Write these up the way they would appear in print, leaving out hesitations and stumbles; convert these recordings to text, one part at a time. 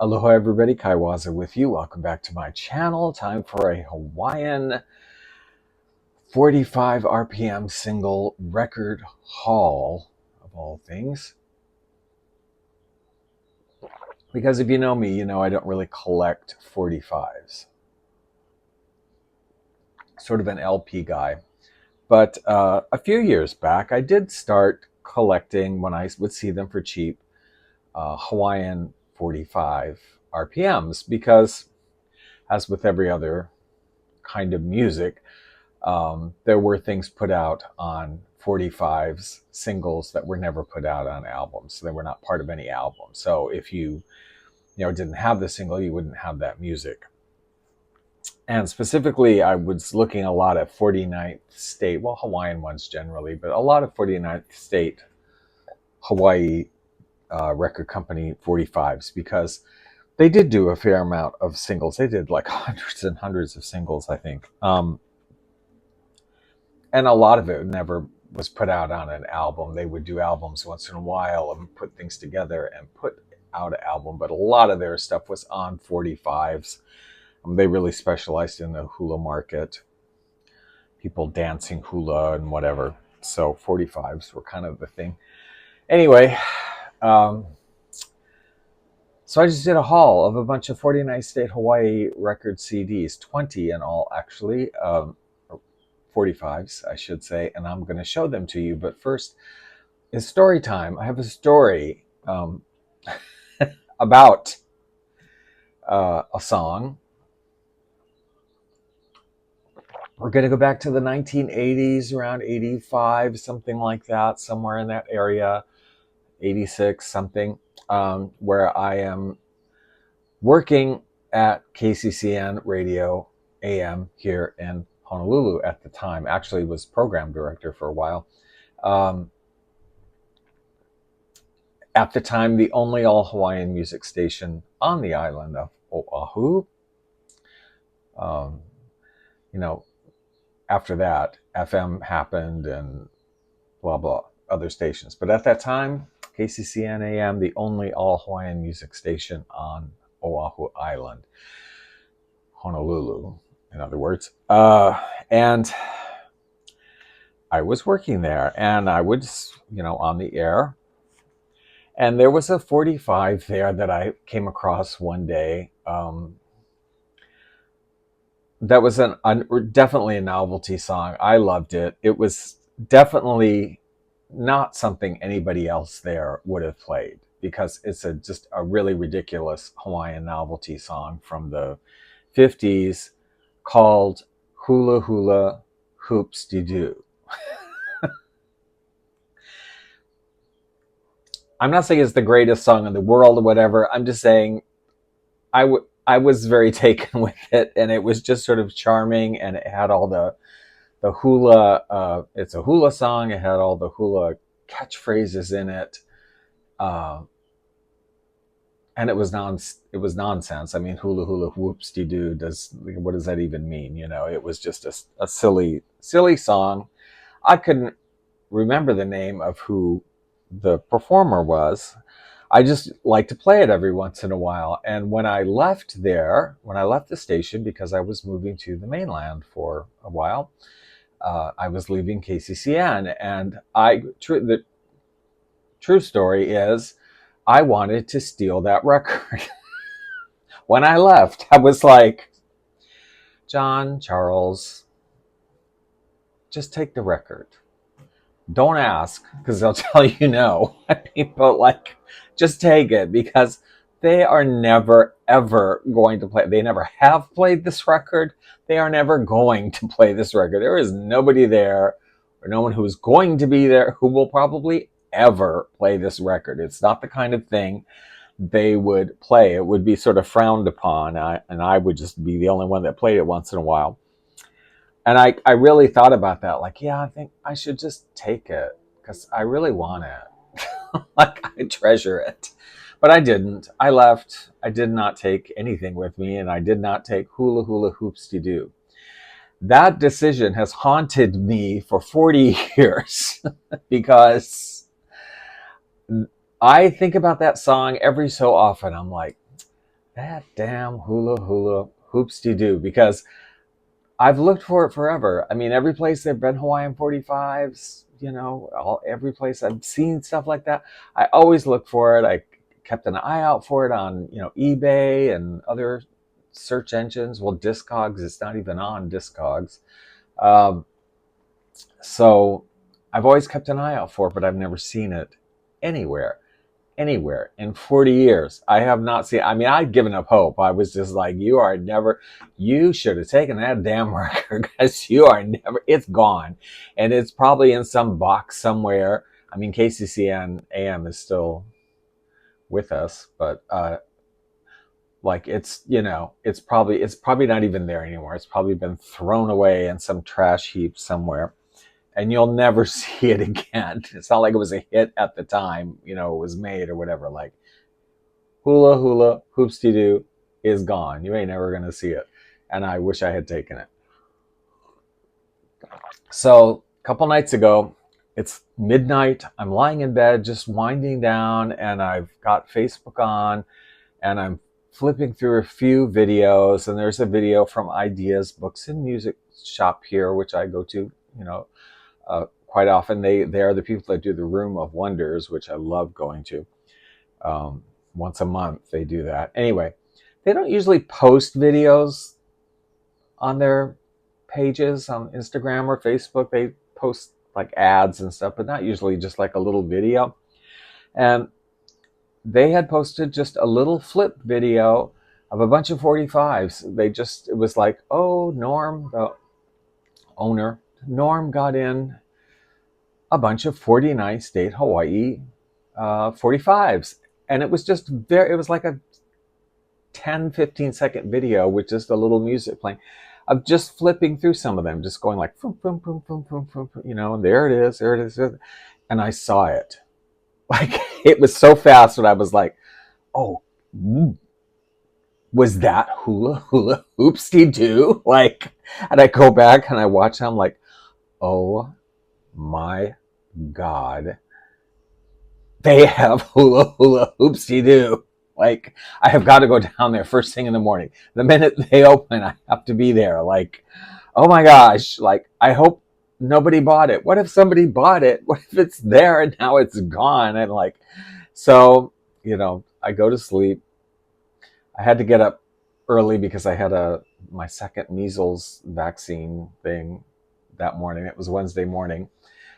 Aloha everybody, Kaiwaza with you. Welcome back to my channel. Time for a Hawaiian 45 RPM single record haul of all things. Because if you know me, you know I don't really collect 45s. Sort of an LP guy. But a few years back, I did start collecting, when I would see them for cheap, Hawaiian 45 RPMs, because as with every other kind of music, there were things put out on 45s, singles that were never put out on albums. So they were not part of any album. So if you didn't have the single, you wouldn't have that music. And specifically, I was looking a lot at 49th State, well, Hawaiian ones generally, but a lot of 49th State Hawaii record company 45s, because they did do a fair amount of singles. They did like hundreds and hundreds of singles, I think. And a lot of it never was put out on an album. They would do albums once in a while and put things together and put out an album. But a lot of their stuff was on 45s. They really specialized in the hula market, people dancing hula and whatever. So 45s were kind of the thing. Anyway, so I just did a haul of a bunch of 49th State Hawaii record CDs, 20 in all actually, 45s I should say, and I'm going to show them to you. But first is story time. I have a story about a song. We're going to go back to the 1980s, around 85, something like that, somewhere in that area, 86 something, where I am working at KCCN Radio AM here in Honolulu at the time. Actually was program director for a while. At the time, the only all Hawaiian music station on the island of Oahu. After that, FM happened and blah, blah, other stations. But at that time, KCCN AM, the only all Hawaiian music station on Oahu Island, Honolulu, in other words. And I was working there, and I was, on the air. And there was a 45 there that I came across one day. That was definitely a novelty song. I loved it. It was definitely not something anybody else there would have played, because it's just a really ridiculous Hawaiian novelty song from the 50s called Hula Hula Hoops De Doo. I'm not saying it's the greatest song in the world or whatever. I'm just saying I was very taken with it, and it was just sort of charming, and it had all the hula, it's a hula song. It had all the hula catchphrases in it. And it was nonsense. I mean, hula hula whoops de doo, what does that even mean? It was just a silly song. I couldn't remember the name of who the performer was. I just like to play it every once in a while. And when I left the station, because I was moving to the mainland for a while, I was leaving KCCN, and the true story is I wanted to steal that record. When I left, I was like, John, Charles, just take the record. Don't ask, because they'll tell you no. But just take it, because they are never, ever going to play. They never have played this record. They are never going to play this record. There is nobody there, or no one who is going to be there, who will probably ever play this record. It's not the kind of thing they would play. It would be sort of frowned upon, and I would just be the only one that played it once in a while. And I really thought about that. I think I should just take it, because I really want it. I treasure it. But I didn't. I left. I did not take anything with me, and I did not take Hula Hula Hoops De Doo. That decision has haunted me for 40 years, because I think about that song every so often. I'm like, That damn hula hula hoops de doo, because I've looked for it forever. I mean, every place there've been Hawaiian 45s, every place I've seen stuff like that, I always look for it. I kept an eye out for it on, eBay and other search engines. Well, Discogs, it's not even on Discogs. Um, so I've always kept an eye out for it, but I've never seen it anywhere. Anywhere in 40 years. I have not seen, I mean, I'd given up hope. I was just like, you should have taken that damn record, because you are never, it's gone. And it's probably in some box somewhere. I mean, KCCN AM is still with us, but like it's probably not even there anymore. It's probably been thrown away in some trash heap somewhere, and you'll never see it again. It's not like it was a hit at the time, it was made or whatever. Like, hula hula hoops de doo is gone. You ain't never gonna see it, and I wish I had taken it. So a couple nights ago, it's midnight. I'm lying in bed, just winding down, and I've got Facebook on, and I'm flipping through a few videos, and there's a video from Ideas Books and Music Shop here, which I go to, quite often. They are the people that do the Room of Wonders, which I love going to. Once a month they do that. Anyway, they don't usually post videos on their pages on Instagram or Facebook. They post like ads and stuff, but not usually just like a little video. And they had posted just a little flip video of a bunch of 45s. It was like, oh, Norm, the owner, Norm got in a bunch of 49 state Hawaii 45s. And it was it was like a 10-15 second video with just a little music playing, of just flipping through some of them, just going like, boom, boom, boom, boom, boom, boom, and there it is, there it is. And I saw it. Like, it was so fast that I was like, oh, was that hula hula hoopsie doo? Like, and I go back and I watch, I'm like, oh my God, they have hula hula hoopsie doo. Like, I have got to go down there first thing in the morning. The minute they open, I have to be there. Like, oh my gosh, like, I hope nobody bought it. What if somebody bought it? What if it's there and now it's gone? And like, so, I go to sleep. I had to get up early because I had my second measles vaccine thing that morning. It was Wednesday morning.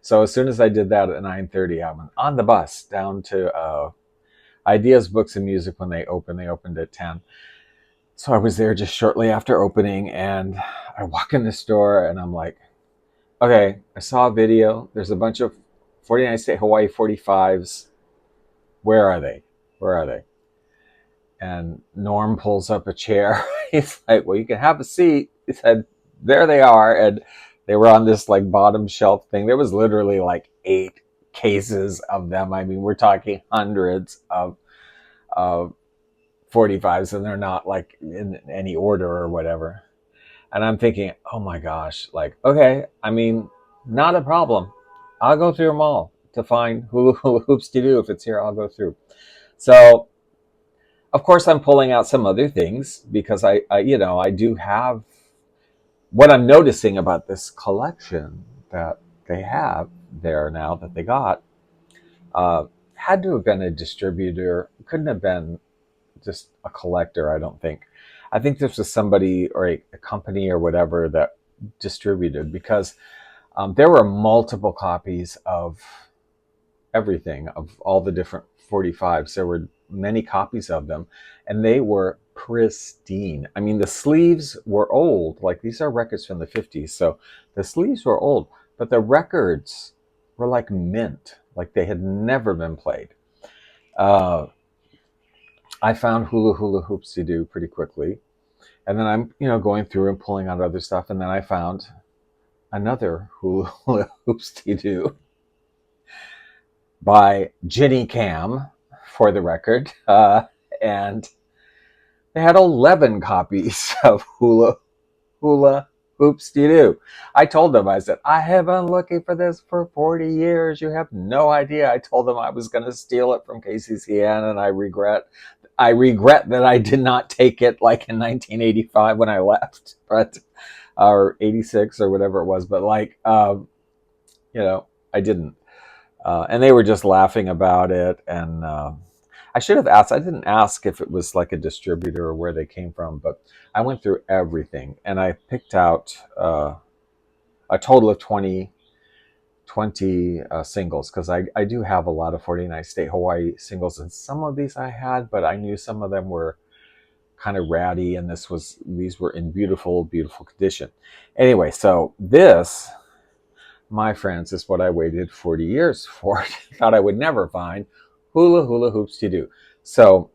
So as soon as I did that at 9:30, I'm on the bus down to Ideas Books and Music. When they opened at 10. So I was there just shortly after opening, and I walk in the store and I'm like, okay, I saw a video. There's a bunch of 49 State Hawaii 45s. Where are they? Where are they? And Norm pulls up a chair. He's like, well, you can have a seat. He said, there they are. And they were on this like bottom shelf thing. There was literally like 8 cases of them. I mean, we're talking hundreds of 45s, and they're not like in any order or whatever. And I'm thinking, oh my gosh, like, okay, I mean, not a problem. I'll go through them all to find hula hula hoops to do. If it's here, I'll go through. So, of course, I'm pulling out some other things because I do have, what I'm noticing about this collection that they have there now that they got, had to have been a distributor. Couldn't have been just a collector, I don't think. I think this was somebody or a company or whatever that distributed, because there were multiple copies of everything, of all the different 45s. There were many copies of them, and they were pristine. I mean, the sleeves were old. Like, these are records from the 50s, so the sleeves were old, but the records were like mint, like they had never been played. Uh, I found Hula Hula Hoopsie Doo pretty quickly. And then I'm, going through and pulling out other stuff. And then I found another Hula Hula Hoopsie Doo by Ginny Cam, for the record. And they had 11 copies of Hula Hula Hoopsie Doo. I told them, I said, I have been looking for this for 40 years. You have no idea. I told them I was going to steal it from KCCN, and I regret I regret that I did not take it like in 1985 when I left, but or 86 or whatever it was. But like, I didn't. And they were just laughing about it. And I should have asked. I didn't ask if it was like a distributor or where they came from, but I went through everything and I picked out a total of 20 singles, because I do have a lot of 49th State Hawaii singles, and some of these I had, but I knew some of them were kind of ratty, and these were in beautiful, beautiful condition. Anyway, so this, my friends, is what I waited 40 years for. Thought I would never find. Hula Hula Hoops to Do. So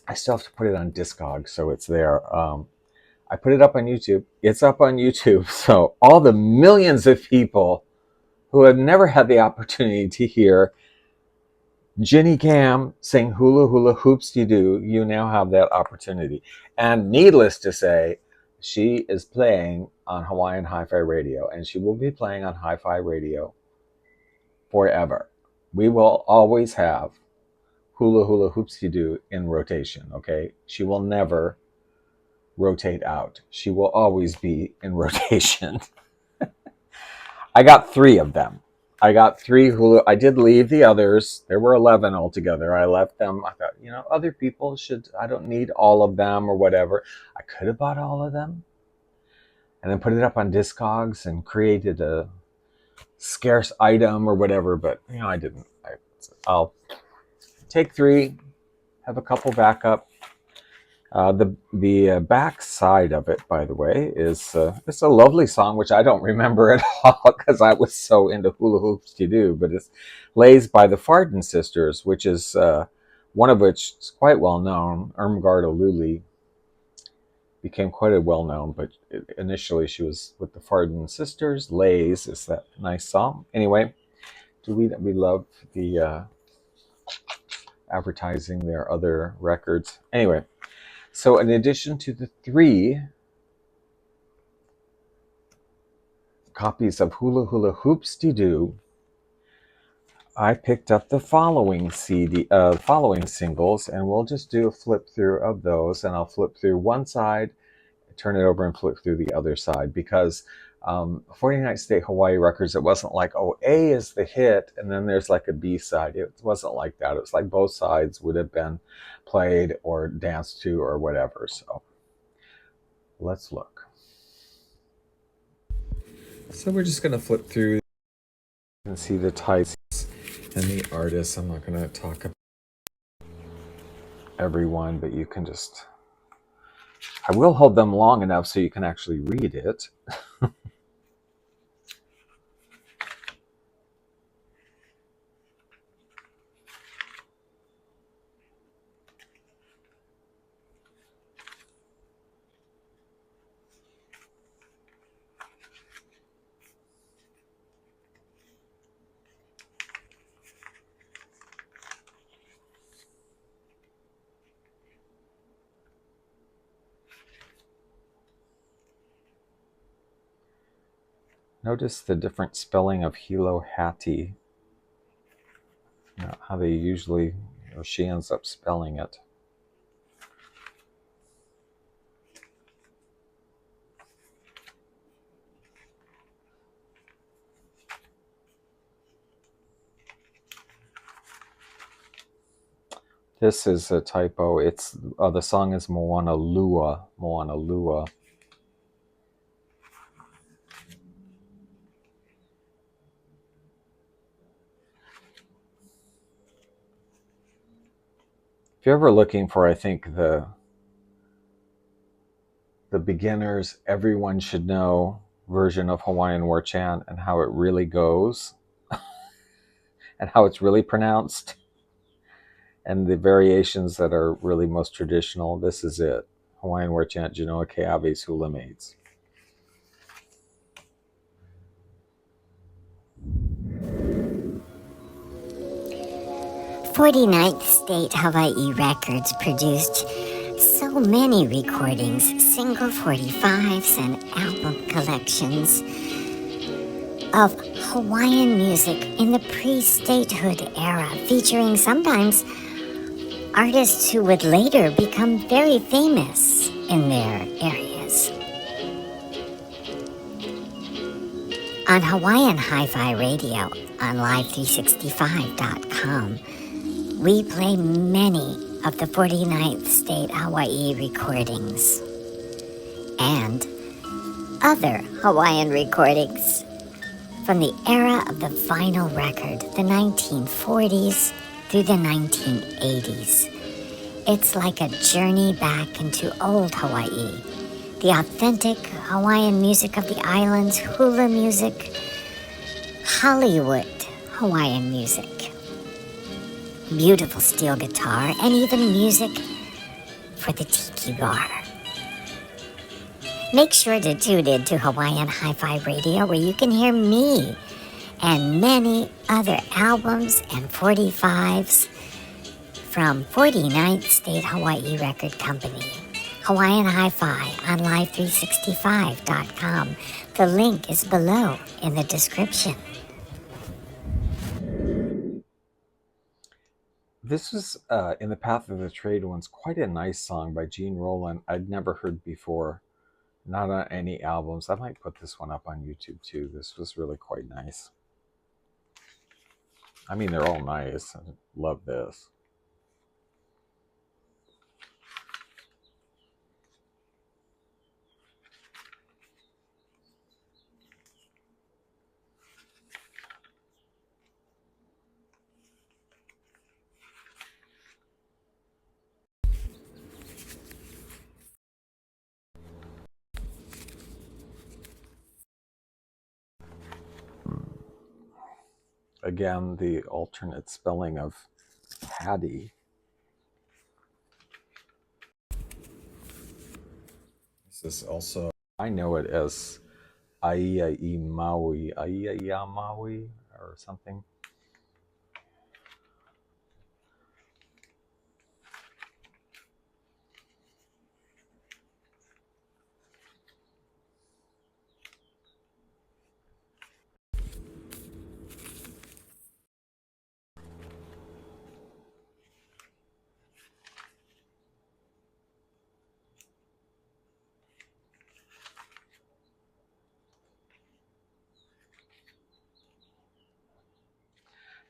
I still have to put it on Discog, so it's there. I put it up on YouTube. It's up on YouTube. So all the millions of people who have never had the opportunity to hear Ginny Cam sing Hula Hula Hoops to Do, you now have that opportunity. And needless to say, she is playing on Hawaiian Hi-Fi Radio, and she will be playing on Hi-Fi Radio forever. We will always have Hula Hula Hoops to Do in rotation, okay? She will never rotate out. She will always be in rotation. I got 3 of them. I got 3 hula. I did leave the others. There were 11 altogether. I left them. I thought, other people I don't need all of them or whatever. I could have bought all of them and then put it up on Discogs and created a scarce item or whatever, but I didn't. I'll take 3, have a couple backup. The back side of it, by the way, is it's a lovely song, which I don't remember at all because I was so into Hula Hoops to Do. But it's Lays by the Farden Sisters, which is one of which is quite well known. Irmgard Oluli became quite a well known, but initially she was with the Farden Sisters. Lays is that nice song. Anyway, we love the advertising their other records. Anyway. So in addition to the 3 copies of Hula Hula Hoops to Do, I picked up the following following singles, and we'll just do a flip through of those, and I'll flip through one side, turn it over, and flip through the other side, because 49th State Hawaii Records, it wasn't like, A is the hit, and then there's like a B side. It wasn't like that. It was like both sides would have been played or danced to or whatever. So let's look. So we're just going to flip through and see the titles and the artists. I'm not going to talk about everyone, but you can just... I will hold them long enough so you can actually read it. Notice the different spelling of Hilo Hattie. How they usually, or she ends up spelling it. This is a typo. It's the song is Moana Lua. Moana Lua. If you're ever looking for, I think, the beginners, everyone should know version of Hawaiian War Chant and how it really goes and how it's really pronounced and the variations that are really most traditional, this is it. Hawaiian War Chant, Genoa Keawe's Hula Maids. 49th State Hawaii Records produced so many recordings, single 45s and album collections of Hawaiian music in the pre-statehood era, featuring sometimes artists who would later become very famous in their areas. On Hawaiian Hi-Fi Radio on Live365.com, we play many of the 49th State Hawaii recordings and other Hawaiian recordings from the era of the vinyl record, the 1940s through the 1980s. It's like a journey back into old Hawaii, the authentic Hawaiian music of the islands, hula music, Hollywood Hawaiian music, beautiful steel guitar, and even music for the tiki bar. Make sure to tune in to Hawaiian Hi-Fi Radio, where you can hear me and many other albums and 45s from 49th State Hawaii Record Company. Hawaiian Hi-Fi on Live365.com. The link is below in the description. This was In the Path of the Trade Ones, quite a nice song by Gene Rowland. I'd never heard before, not on any albums. I might put this one up on YouTube too. This was really quite nice. I mean, they're all nice. I love this. Again, the alternate spelling of Hattie. This is also, I know it as Aiai Maui, Aiai Maui, or something.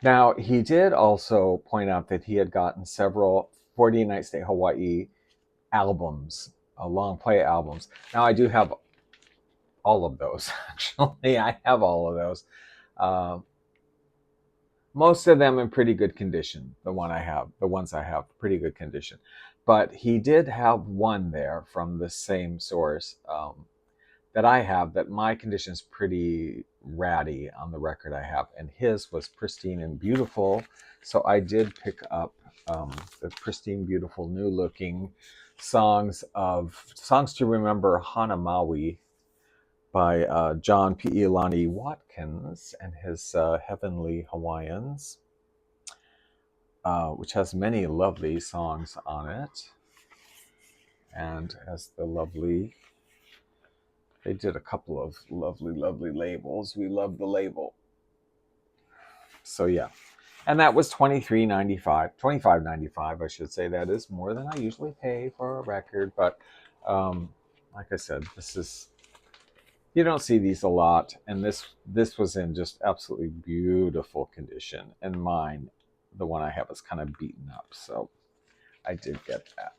Now, he did also point out that he had gotten several 49th State Hawaii albums, long play albums. Now, I do have all of those, actually. I have all of those. Most of them in pretty good condition. The ones I have, pretty good condition. But he did have one there from the same source that I have, that my condition is pretty ratty on the record I have, and his was pristine and beautiful. So I did pick up the pristine, beautiful, new-looking songs to remember Hana Maui by John Pi'ilani Watkins and his Heavenly Hawaiians, which has many lovely songs on it, and has the lovely. They did a couple of lovely labels. We love the label. So yeah. And that was $25.95, I should say. That is more than I usually pay for a record. But like I said, you don't see these a lot. And this was in just absolutely beautiful condition. And mine, the one I have, is kind of beaten up. So I did get that.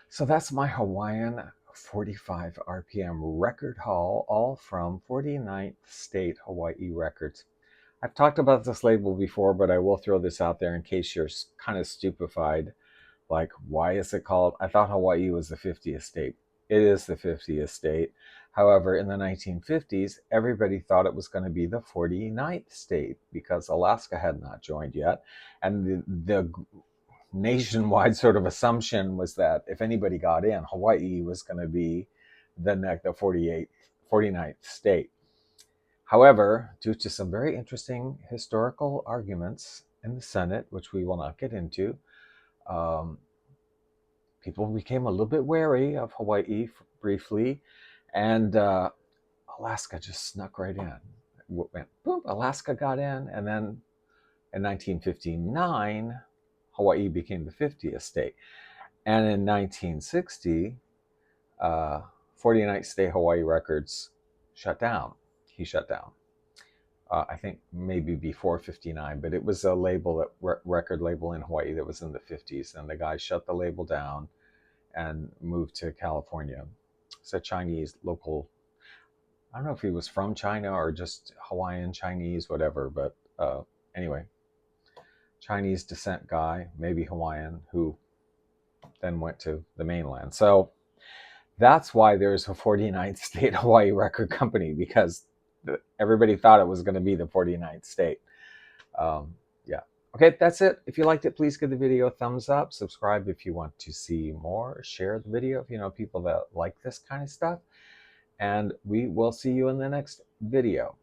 So that's my Hawaiian 45 RPM record haul, all from 49th State Hawaii Records. I've talked about this label before, but I will throw this out there in case you're kind of stupefied. Like, why is it called? I thought Hawaii was the 50th state. It is the 50th state. However, in the 1950s, everybody thought it was going to be the 49th state because Alaska had not joined yet. And the nationwide sort of assumption was that if anybody got in, Hawaii was going to be the 49th state. However, due to some very interesting historical arguments in the Senate, which we will not get into, people became a little bit wary of Hawaii briefly, and Alaska just snuck right in. Went, boom, Alaska got in, and then in 1959, Hawaii became the 50th state. And in 1960, 49th State Hawaii Records shut down. He shut down. I think maybe before 59, but it was a label, that record label in Hawaii that was in the 50s. And the guy shut the label down and moved to California. It's a Chinese local, I don't know if he was from China or just Hawaiian, Chinese, whatever. But anyway, Chinese descent guy, maybe Hawaiian, who then went to the mainland. So that's why there's a 49th State Hawaii Record Company, because everybody thought it was going to be the 49th state. Yeah. Okay, that's it. If you liked it, please give the video a thumbs up. Subscribe if you want to see more. Share the video if you know people that like this kind of stuff. And we will see you in the next video.